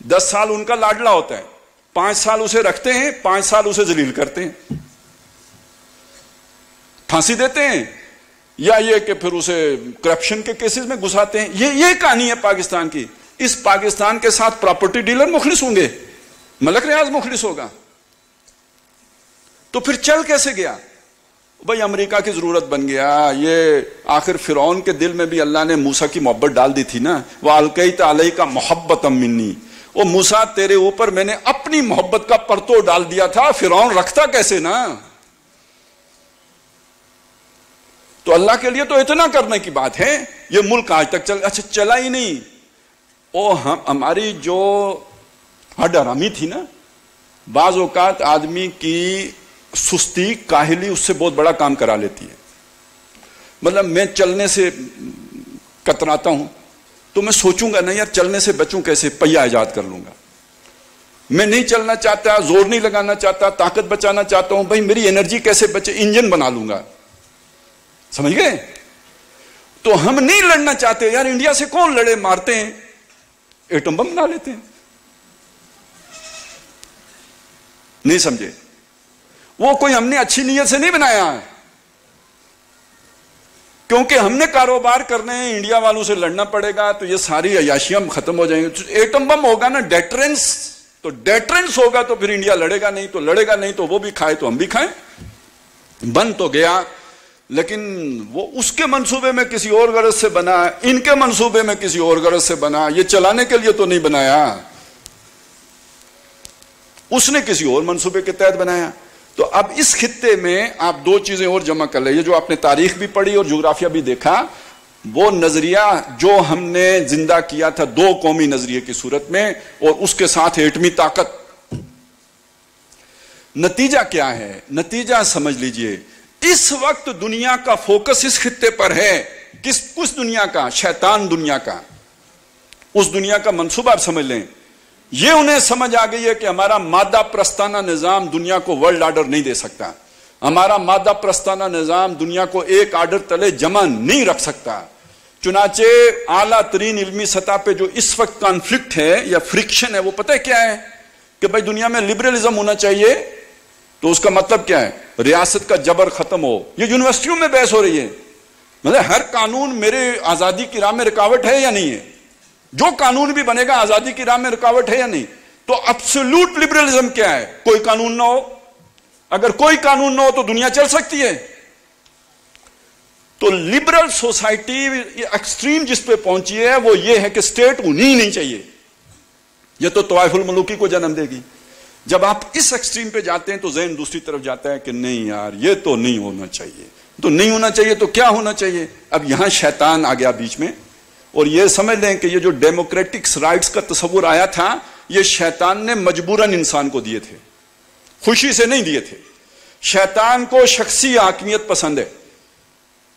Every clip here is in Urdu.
10 سال ان کا لاڈلا ہوتا ہے، 5 سال اسے رکھتے ہیں، 5 سال اسے ذلیل کرتے ہیں، پھانسی دیتے ہیں، یا یہ کہ پھر اسے کرپشن کے کیسز میں گھساتے ہیں. یہ کہانی ہے پاکستان کی. اس پاکستان کے ساتھ پراپرٹی ڈیلر مخلص ہوں گے، ملک ریاض مخلص ہوگا. تو پھر چل کیسے گیا؟ بھائی امریکہ کی ضرورت بن گیا. یہ آخر فرعون کے دل میں بھی اللہ نے موسیٰ کی محبت ڈال دی تھی نا. وَأَلْقَيْتَ عَلَيْكَ مَحَبَّةً مِّنِّي، او موسیٰ تیرے اوپر میں نے اپنی محبت کا پرتو ڈال دیا تھا. فرعون رکھتا کیسے نا. تو اللہ کے لیے تو اتنا کرنے کی بات ہے. یہ ملک آج تک چلا ہی نہیں. ہماری جو ہڈ حرامی تھی نا، بعض اوقات آدمی کی سستی کاہلی اس سے بہت بڑا کام کرا لیتی ہے. مطلب میں چلنے سے کتراتا ہوں تو میں سوچوں گا نا یار چلنے سے بچوں کیسے، پہیا ایجاد کر لوں گا. میں نہیں چلنا چاہتا، زور نہیں لگانا چاہتا، طاقت بچانا چاہتا ہوں، بھائی میری انرجی کیسے بچے، انجن بنا لوں گا. سمجھ گئے؟ تو ہم نہیں لڑنا چاہتے. یار انڈیا سے کون لڑے، مارتے ہیں، ایٹم بم بنا لیتے ہیں. نہیں سمجھے؟ وہ کوئی ہم نے اچھی نیت سے نہیں بنایا ہے، کیونکہ ہم نے کاروبار کرنے ہیں، انڈیا والوں سے لڑنا پڑے گا تو یہ ساری عیاشیاں ختم ہو جائیں گی. ایٹم بم ہوگا نا، ڈیٹرنس، تو ڈیٹرنس ہوگا تو پھر انڈیا لڑے گا نہیں، تو لڑے گا نہیں تو وہ بھی کھائے تو ہم بھی کھائیں. بن تو گیا، لیکن وہ اس کے منصوبے میں کسی اور غرض سے بنا، ان کے منصوبے میں کسی اور غرض سے بنا. یہ چلانے کے لیے تو نہیں بنایا، اس نے کسی اور منصوبے کے تحت بنایا. تو اب اس خطے میں آپ 2 چیزیں اور جمع کر لیں. یہ جو آپ نے تاریخ بھی پڑھی اور جغرافیہ بھی دیکھا، وہ نظریہ جو ہم نے زندہ کیا تھا 2 قومی نظریے کی صورت میں، اور اس کے ساتھ ایٹمی طاقت. نتیجہ کیا ہے؟ نتیجہ سمجھ لیجئے. اس وقت دنیا کا فوکس اس خطے پر ہے. کس دنیا کا؟ شیطان دنیا کا. اس دنیا کا منصوبہ آپ سمجھ لیں. یہ انہیں سمجھ آ گئی ہے کہ ہمارا مادہ پرستانہ نظام دنیا کو ورلڈ آرڈر نہیں دے سکتا. ہمارا مادہ پرستانہ نظام دنیا کو ایک آرڈر تلے جمع نہیں رکھ سکتا. چنانچہ اعلیٰ ترین علمی سطح پہ جو اس وقت کانفلکٹ ہے یا فرکشن ہے، وہ پتہ ہے کیا ہے؟ کہ بھائی دنیا میں لبرلزم ہونا چاہیے. تو اس کا مطلب کیا ہے؟ ریاست کا جبر ختم ہو. یہ یونیورسٹیوں میں بحث ہو رہی ہے. مطلب ہر قانون میرے آزادی کی راہ میں رکاوٹ ہے یا نہیں ہے؟ جو قانون بھی بنے گا آزادی کی راہ میں رکاوٹ ہے یا نہیں؟ تو ایبسولوٹ لبرلزم کیا ہے؟ کوئی قانون نہ ہو. اگر کوئی قانون نہ ہو تو دنیا چل سکتی ہے؟ تو لبرل سوسائٹی ایکسٹریم جس پہ پہنچی ہے وہ یہ ہے کہ اسٹیٹ ہونی ہی نہیں چاہیے. یہ تو طوائف الملوکی کو جنم دے گی. جب آپ اس ایکسٹریم پہ جاتے ہیں تو ذہن دوسری طرف جاتا ہے کہ نہیں یار یہ تو نہیں ہونا چاہیے. تو نہیں ہونا چاہیے تو کیا ہونا چاہیے؟ اب یہاں شیطان آ گیا بیچ میں. اور یہ سمجھ لیں کہ یہ جو ڈیموکریٹک رائٹس کا تصور آیا تھا، یہ شیطان نے مجبوراً انسان کو دیے تھے، خوشی سے نہیں دیے تھے. شیطان کو شخصی حاکمیت پسند ہے.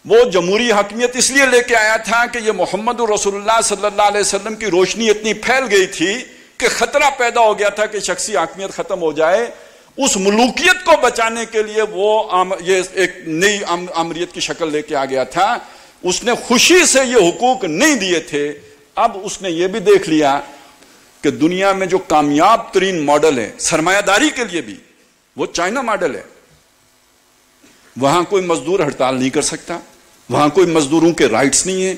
وہ جمہوری حاکمیت اس لیے لے کے آیا تھا کہ یہ محمد رسول اللہ صلی اللہ علیہ وسلم کی روشنی اتنی پھیل گئی تھی کہ خطرہ پیدا ہو گیا تھا کہ شخصی حاکمیت ختم ہو جائے. اس ملوکیت کو بچانے کے لیے وہ یہ ایک نئی آمریت کی شکل لے کے آ گیا تھا. اس نے خوشی سے یہ حقوق نہیں دیے تھے. اب اس نے یہ بھی دیکھ لیا کہ دنیا میں جو کامیاب ترین ماڈل ہے سرمایہ داری کے لیے بھی، وہ چائنا ماڈل ہے. وہاں کوئی مزدور ہڑتال نہیں کر سکتا، وہاں کوئی مزدوروں کے رائٹس نہیں ہیں،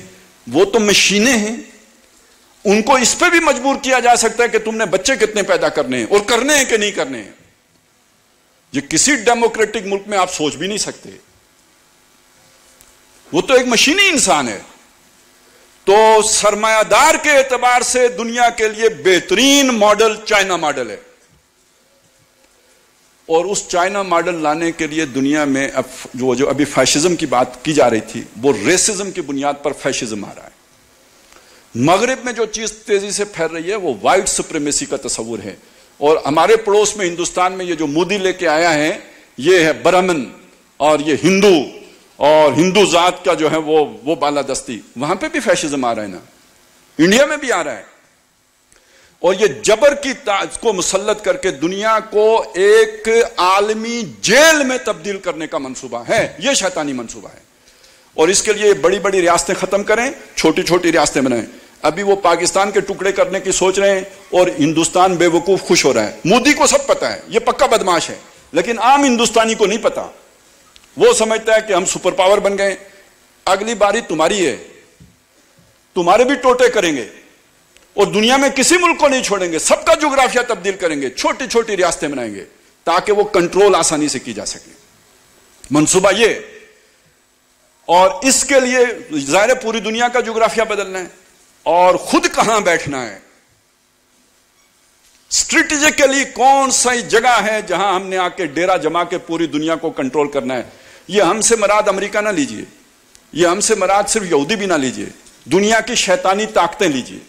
وہ تو مشینیں ہیں. ان کو اس پہ بھی مجبور کیا جا سکتا ہے کہ تم نے بچے کتنے پیدا کرنے ہیں اور کرنے ہیں کہ نہیں کرنے ہیں. یہ کسی ڈیموکریٹک ملک میں آپ سوچ بھی نہیں سکتے. وہ تو ایک مشینی انسان ہے. تو سرمایہ دار کے اعتبار سے دنیا کے لیے بہترین ماڈل چائنا ماڈل ہے. اور اس چائنا ماڈل لانے کے لیے دنیا میں اب جو ابھی فیشزم کی بات کی جا رہی تھی، وہ ریسزم کی بنیاد پر فیشزم آ رہا ہے. مغرب میں جو چیز تیزی سے پھیل رہی ہے وہ وائٹ سپریمیسی کا تصور ہے. اور ہمارے پڑوس میں ہندوستان میں یہ جو مودی لے کے آیا ہے، یہ ہے برہمن اور یہ ہندو اور ہندو ذات کا جو ہے وہ بالادستی. وہاں پہ بھی فیشزم آ رہا ہے نا، انڈیا میں بھی آ رہا ہے. اور یہ جبر کی کو مسلط کر کے دنیا کو ایک عالمی جیل میں تبدیل کرنے کا منصوبہ ہے. یہ شیطانی منصوبہ ہے. اور اس کے لیے بڑی بڑی ریاستیں ختم کریں، چھوٹی چھوٹی ریاستیں بنائیں. ابھی وہ پاکستان کے ٹکڑے کرنے کی سوچ رہے ہیں اور ہندوستان بے وقوف خوش ہو رہا ہے. مودی کو سب پتا ہے یہ پکا بدماش ہے, لیکن عام ہندوستانی کو نہیں پتا. وہ سمجھتا ہے کہ ہم سپر پاور بن گئے, اگلی باری تمہاری ہے, تمہارے بھی ٹوٹے کریں گے اور دنیا میں کسی ملک کو نہیں چھوڑیں گے, سب کا جغرافیہ تبدیل کریں گے, چھوٹی چھوٹی ریاستیں بنائیں گے تاکہ وہ کنٹرول آسانی سے کی جا سکے. منصوبہ یہ, اور اس کے لیے ظاہر پوری دنیا کا جغرافیہ بدلنا ہے اور خود کہاں بیٹھنا ہے, اسٹریٹجیکلی کون سی جگہ ہے جہاں ہم نے آ کے ڈیرا جما کے پوری دنیا کو کنٹرول کرنا ہے. یہ ہم سے مراد امریکہ نہ لیجئے, یہ ہم سے مراد صرف یہودی بھی نہ لیجئے, دنیا کی شیطانی طاقتیں لیجئے.